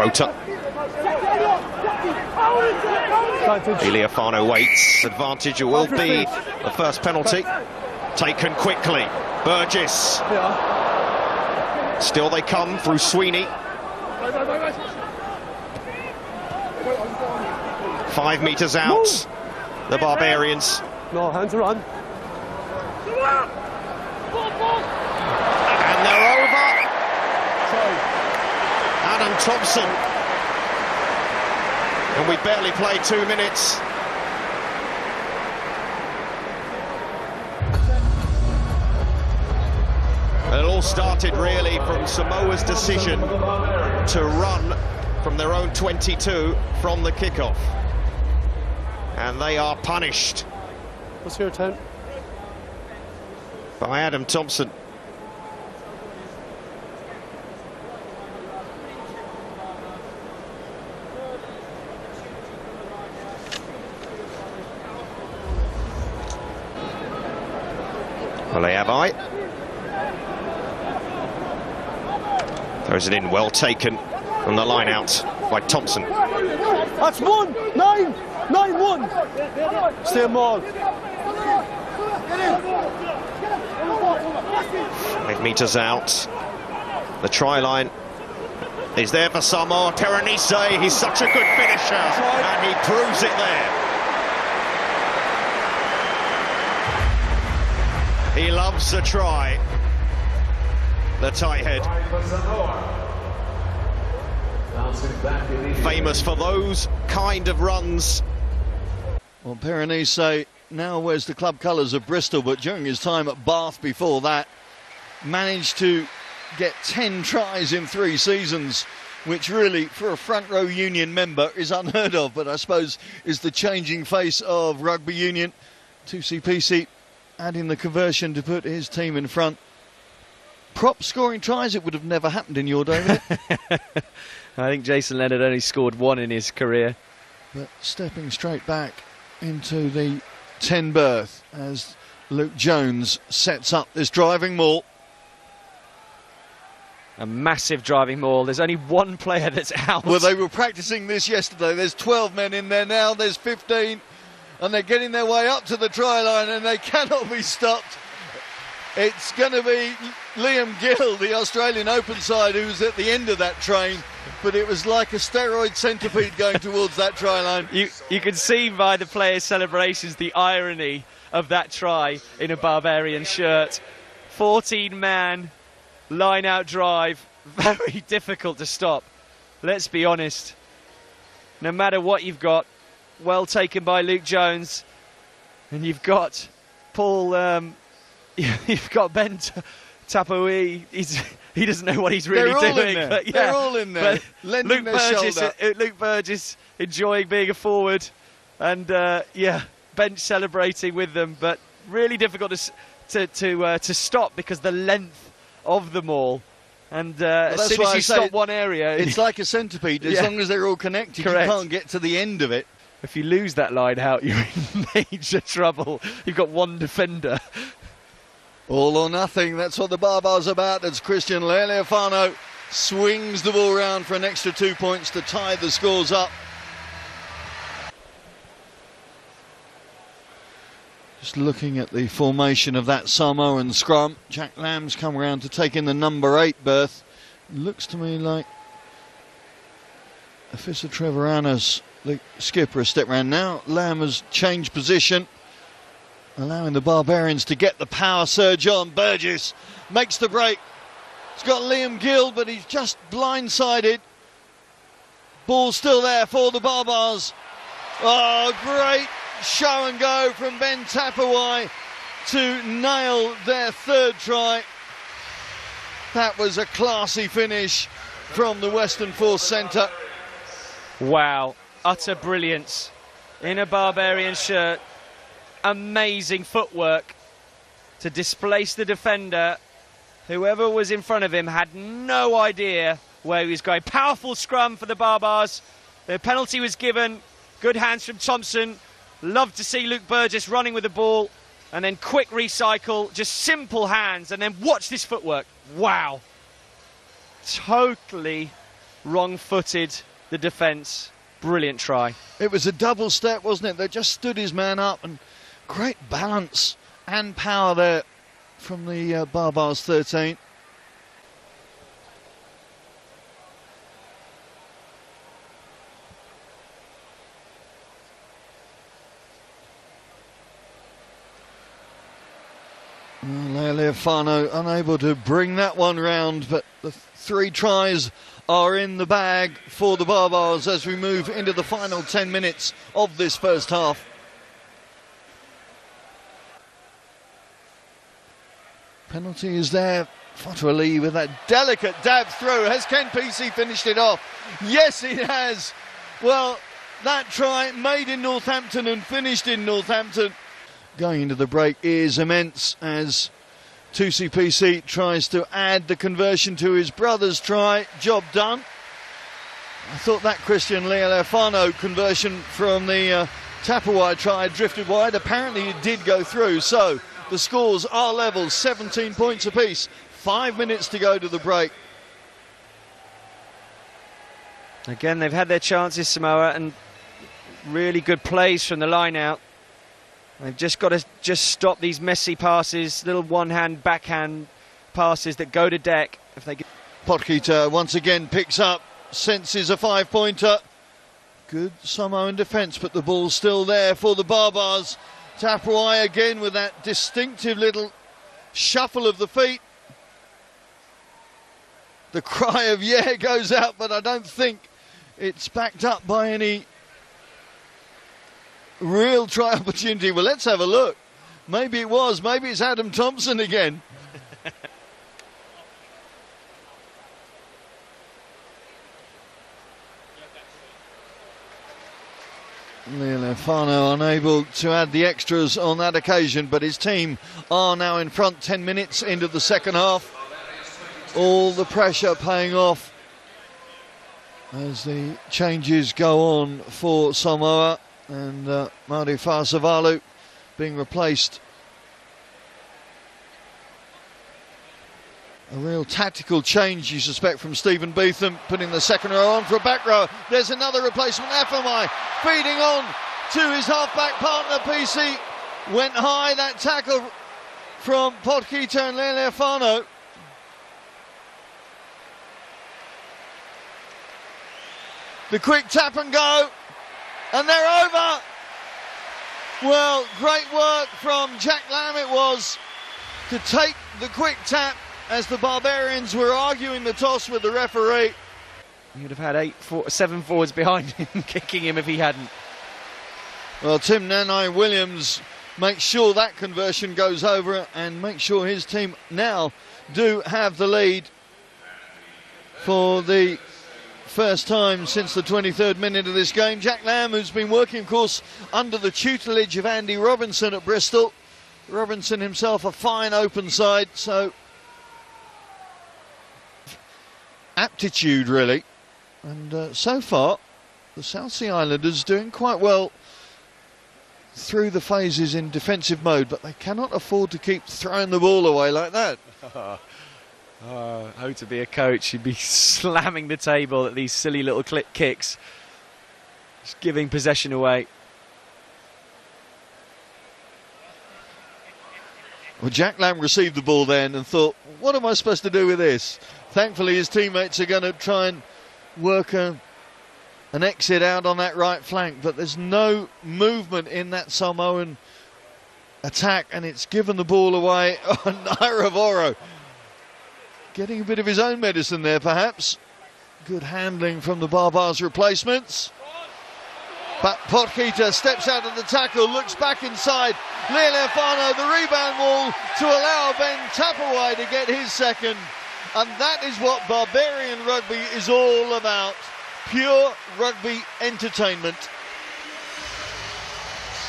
quota. Iliafano waits. Advantage will be the first penalty. Taken quickly. Burgess. Still they come through Sweeney. 5 metres out. The Barbarians. No, hands are on. And they're over. Adam Thompson. And we barely played 2 minutes. It all started really from Samoa's decision to run from their own 22 from the kickoff. And they are punished. What's your turn? By Adam Thompson. Well, they have I. Throws it in, well taken from the line out by Thompson. That's 1, 9, 9-1. Stay ball. 5 metres out. The try line is there for Samoa. Perenise, he's such a good finisher, and he proves it there. He loves the try, the tight head. Famous for those kind of runs. Well, Perenise now wears the club colours of Bristol, but during his time at Bath before that, managed to get 10 tries in 3 seasons, which really, for a front row Union member, is unheard of, but I suppose is the changing face of rugby union. 2CPC adding the conversion to put his team in front. Prop scoring tries, it would have never happened in your day, would it? I think Jason Leonard only scored 1 in his career. But stepping straight back into the 10 berth as Luke Jones sets up this driving maul. A massive driving maul. There's only 1 player that's out. Well, they were practicing this yesterday. There's 12 men in there now. There's 15. And they're getting their way up to the try line and they cannot be stopped. It's going to be Liam Gill, the Australian Open side, who's at the end of that train. But it was like a steroid centipede going towards that try line. You can see by the players' celebrations the irony of that try in a Barbarian shirt. 14-man line-out drive, very difficult to stop. Let's be honest. No matter what you've got, well taken by Luke Jones, and you've got Paul. You've got Ben Tapui. He doesn't know what he's really doing. But yeah, they're all in there. Luke Burgess enjoying being a forward, and yeah, bench celebrating with them. But really difficult to stop because the length of them all. And as soon as you stop one area, it's like a centipede. As long as they're all connected, correct, you can't get to the end of it. If you lose that line out, you're in major trouble. You've got 1 defender. All or nothing, that's what the Barbar's about. As Christian Lealiafano swings the ball round for an extra 2 points to tie the scores up. Just looking at the formation of that Samoan scrum, Jack Lamb's come around to take in the number 8 berth. Looks to me like Afisa Trevorana's the skipper has stepped round now. Lamb has changed position, allowing the Barbarians to get the power surge on. Burgess makes the break. He's got Liam Gill, but he's just blindsided. Ball still there for the Barbars. Oh, great show and go from Ben Tapawai to nail their 3rd try. That was a classy finish from the Western Force Centre. Wow, utter brilliance in a Barbarian shirt. Amazing footwork to displace the defender. Whoever was in front of him had no idea where he was going. Powerful scrum for the Barbars. The penalty was given. Good hands from Thompson. Love to see Luke Burgess running with the ball. And then quick recycle, just simple hands. And then watch this footwork. Wow. Totally wrong-footed the defence. Brilliant try. It was a double step, wasn't it? They just stood his man up, and great balance and power there from the Barbars 13. Lealiafano unable to bring that one round, but the 3 tries are in the bag for the Barbars as we move into the final 10 minutes of this first half. Penalty is there. Fotwali with that delicate dab through. Has Ken PC finished it off? Yes, he has. Well, that try made in Northampton and finished in Northampton. Going into the break is immense as 2CPC tries to add the conversion to his brother's try. Job done. I thought that Christian Lealiafano conversion from the Tapawai try drifted wide. Apparently it did go through. So the scores are level, 17 points apiece. 5 minutes to go to the break. Again, they've had their chances, Samoa, and really good plays from the line out. They've just got to stop these messy passes, little one-hand, backhand passes that go to deck. If they get Potkita once again picks up, senses a 5-pointer. Good Samoan defence, but the ball's still there for the Barbars. Tapawai again with that distinctive little shuffle of the feet. The cry of yeah goes out, but I don't think it's backed up by any real try opportunity. Well, let's have a look. Maybe it was. Maybe it's Adam Thompson again. Lealiafano unable to add the extras on that occasion, but his team are now in front 10 minutes into the second half. All the pressure paying off as the changes go on for Samoa, and Mauri Faasavalu being replaced. A real tactical change, you suspect, from Stephen Beetham, putting the second row on for a back row. There's another replacement, Afamai, feeding on to his half-back partner. PC went high, that tackle from Potkita and Lealiafano. The quick tap and go, and they're over. Well, great work from Jack Lamb it was to take the quick tap as the Barbarians were arguing the toss with the referee. He would have had 7 forwards behind him kicking him if he hadn't. Well, Tim Nanai Williams makes sure that conversion goes over and makes sure his team now do have the lead for the first time since the 23rd minute of this game. Jack Lamb, who's been working, of course, under the tutelage of Andy Robinson at Bristol. Robinson himself a fine open side, so aptitude really. And so far, the South Sea Islanders doing quite well through the phases in defensive mode, but they cannot afford to keep throwing the ball away like that. Oh, to be a coach, he'd be slamming the table at these silly little kicks, just giving possession away. Well, Jack Lamb received the ball then and thought, what am I supposed to do with this? Thankfully his teammates are going to try and work an exit out on that right flank, but there's no movement in that Samoan attack, and it's given the ball away. Nairavoro getting a bit of his own medicine there, perhaps. Good handling from the Barbars replacements. But Potkita steps out of the tackle, looks back inside. Lealiafano, the rebound wall to allow Ben Tapawai to get his second. And that is what Barbarian rugby is all about. Pure rugby entertainment.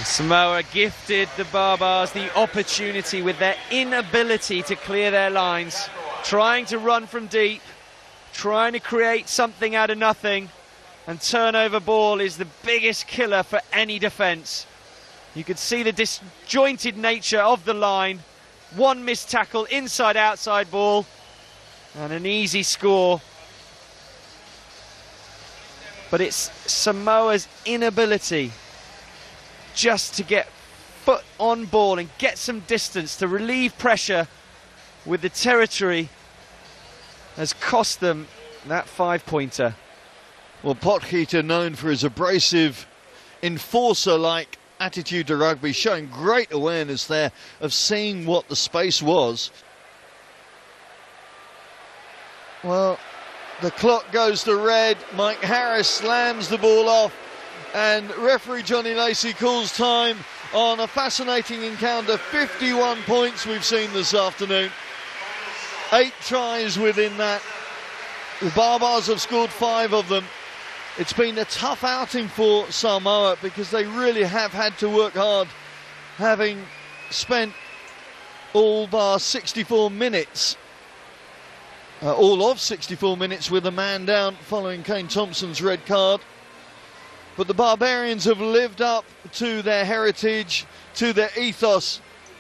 Samoa gifted the Barbars the opportunity with their inability to clear their lines. Trying to run from deep, trying to create something out of nothing, and turnover ball is the biggest killer for any defence. You could see the disjointed nature of the line. One missed tackle, inside-outside ball, and an easy score. but it's Samoa's inability just to get foot on ball and get some distance to relieve pressure with the territory has cost them that 5-pointer. Well, Potgieter, known for his abrasive, enforcer-like attitude to rugby, showing great awareness there of seeing what the space was. Well, the clock goes to red. Mike Harris slams the ball off, and referee Johnny Lacey calls time on a fascinating encounter. 51 points we've seen this afternoon. 8 tries within that. The Barbars have scored 5 of them. It's been a tough outing for Samoa because they really have had to work hard, having spent all bar 64 minutes, all of 64 minutes with a man down following Kane Thompson's red card. But the Barbarians have lived up to their heritage, to their ethos,